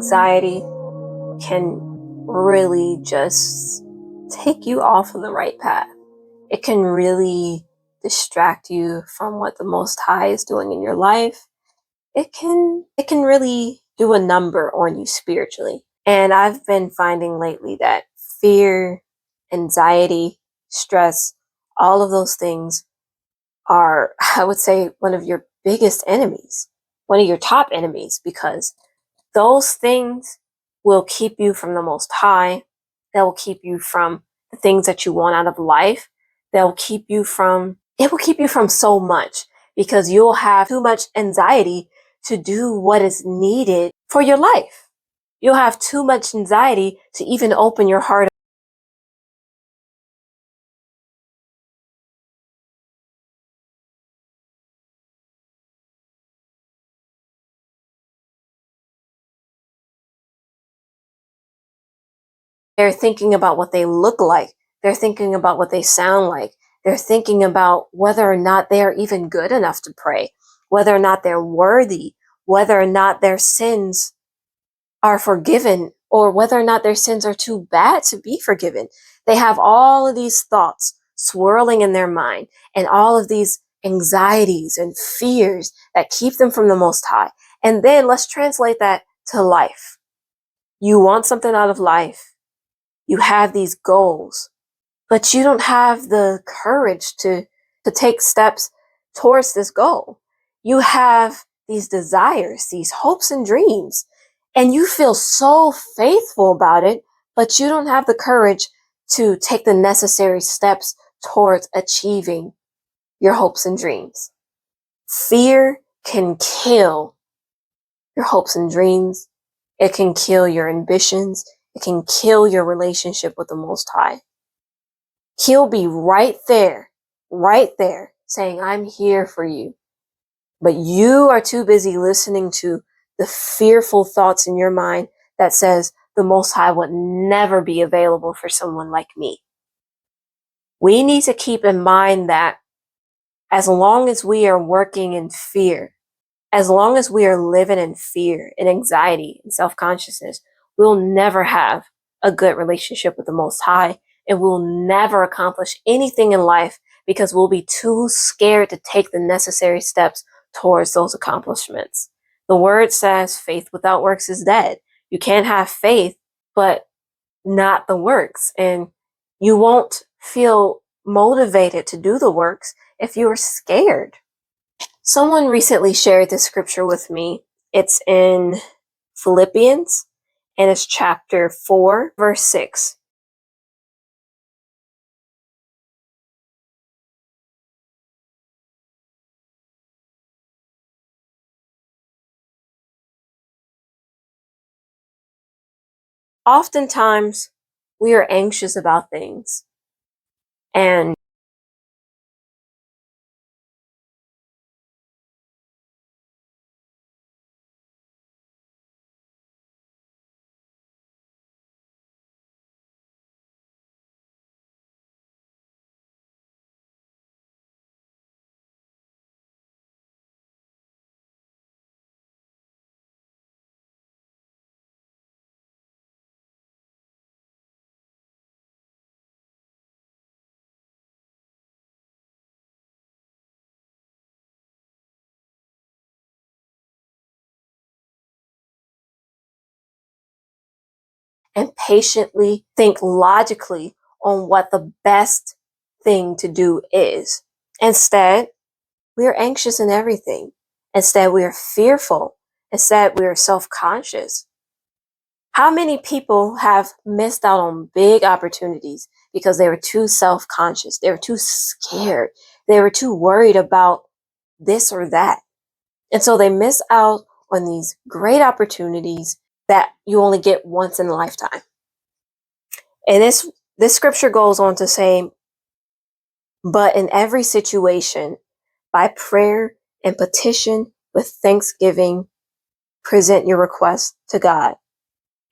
anxiety can really just take you off of the right path. It can really distract you from what the Most High is doing in your life. It can really do a number on you spiritually. And I've been finding lately that fear, anxiety, stress, all of those things are, I would say, one of your biggest enemies, one of your top enemies, because those things will keep you from the Most High. That will keep you from the things that you want out of life. It will keep you from so much, because you'll have too much anxiety to do what is needed for your life. You'll have too much anxiety to even open your heart. They're thinking about what they look like. They're thinking about what they sound like. They're thinking about whether or not they are even good enough to pray, whether or not they're worthy, whether or not their sins are forgiven, or whether or not their sins are too bad to be forgiven. They have all of these thoughts swirling in their mind, and all of these anxieties and fears that keep them from the Most High. And then let's translate that to life. You want something out of life. You have these goals, but you don't have the courage to take steps towards this goal. You have these desires, these hopes and dreams, and you feel so faithful about it, but you don't have the courage to take the necessary steps towards achieving your hopes and dreams. Fear can kill your hopes and dreams. It can kill your ambitions. It can kill your relationship with the Most High. He'll be right there, saying, I'm here for you. But you are too busy listening to the fearful thoughts in your mind that says the Most High would never be available for someone like me. We need to keep in mind that as long as we are working in fear, as long as we are living in fear and anxiety and self-consciousness, we'll never have a good relationship with the Most High, and we'll never accomplish anything in life because we'll be too scared to take the necessary steps towards those accomplishments. The word says faith without works is dead. You can't have faith, but not the works. And you won't feel motivated to do the works if you're scared. Someone recently shared this scripture with me. It's in Philippians, and it's chapter 4, verse 6. Oftentimes, we are anxious about things, and patiently think logically on what the best thing to do is. Instead, we are anxious in everything. Instead, we are fearful. Instead, we are self-conscious. How many people have missed out on big opportunities because they were too self-conscious? They were too scared. They were too worried about this or that. And so they miss out on these great opportunities that you only get once in a lifetime. And this scripture goes on to say, but in every situation, by prayer and petition with thanksgiving, present your requests to God.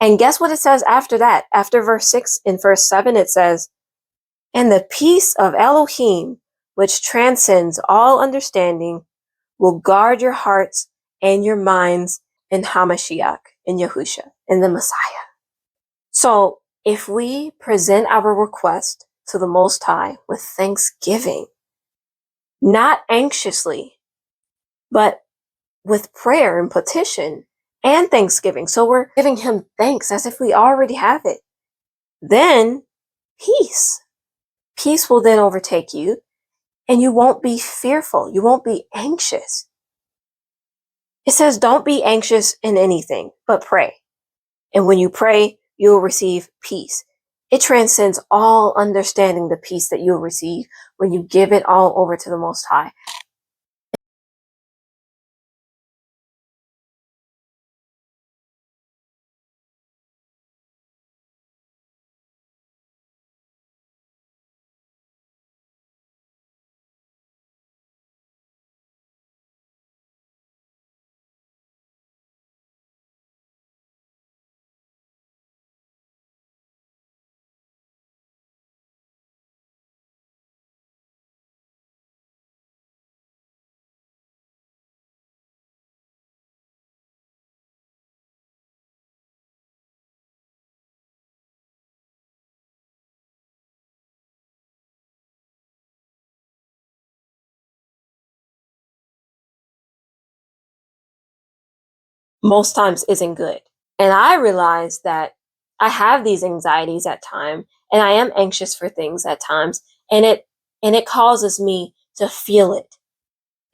And guess what it says after that? After verse 6, in verse 7, it says, and the peace of Elohim, which transcends all understanding, will guard your hearts and your minds in Hamashiach, in Yahusha. in the Messiah. So if we present our request to the Most High with thanksgiving, not anxiously, but with prayer and petition and thanksgiving. So we're giving him thanks as if we already have it. Then peace. Peace will then overtake you and you won't be fearful. You won't be anxious. It says, don't be anxious in anything, but pray. And when you pray, you'll receive peace. It transcends all understanding, the peace that you'll receive when you give it all over to the Most High. Most times isn't good. And I realize that I have these anxieties at times and I am anxious for things at times, and it causes me to feel it.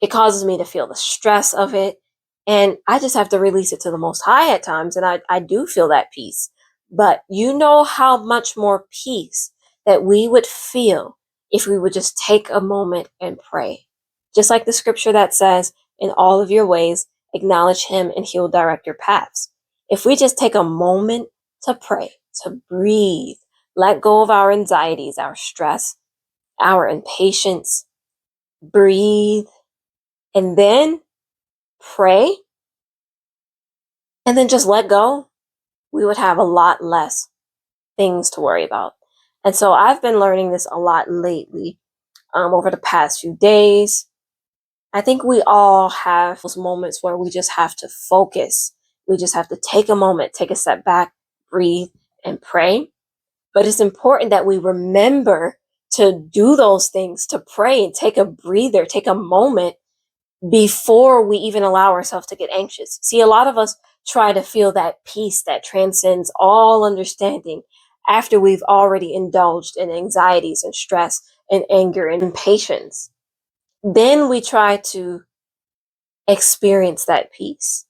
It causes me to feel the stress of it. And I just have to release it to the Most High at times. And I do feel that peace. But you know how much more peace that we would feel if we would just take a moment and pray. Just like the scripture that says, in all of your ways, acknowledge him and he will direct your paths. If we just take a moment to pray, to breathe, let go of our anxieties, our stress, our impatience, breathe, and then pray, and then just let go, we would have a lot less things to worry about. And so I've been learning this a lot lately, over the past few days. I think we all have those moments where we just have to focus. We just have to take a moment, take a step back, breathe, and pray. But it's important that we remember to do those things, to pray and take a breather, take a moment before we even allow ourselves to get anxious. See, a lot of us try to feel that peace that transcends all understanding after we've already indulged in anxieties and stress and anger and impatience. Then we try to experience that peace.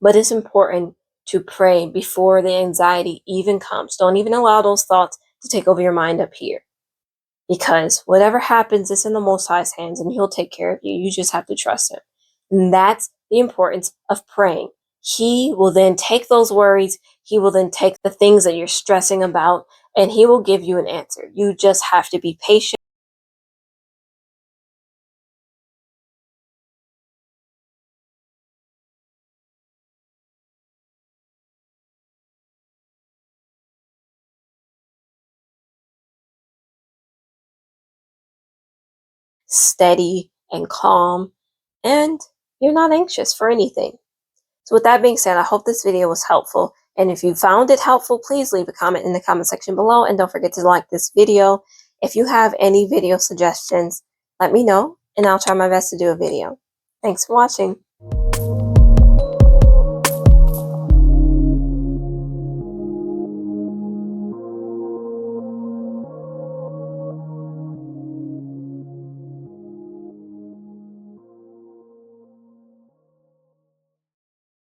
But it's important to pray before the anxiety even comes. Don't even allow those thoughts to take over your mind up here. Because whatever happens, it's in the Most High's hands and he'll take care of you. You just have to trust him. And that's the importance of praying. He will then take those worries. He will then take the things that you're stressing about and he will give you an answer. You just have to be patient. Steady and calm, and you're not anxious for anything. So with that being said, I hope this video was helpful. And if you found it helpful, please leave a comment in the comment section below. And don't forget to like this video. If you have any video suggestions, let me know and I'll try my best to do a video. Thanks for watching.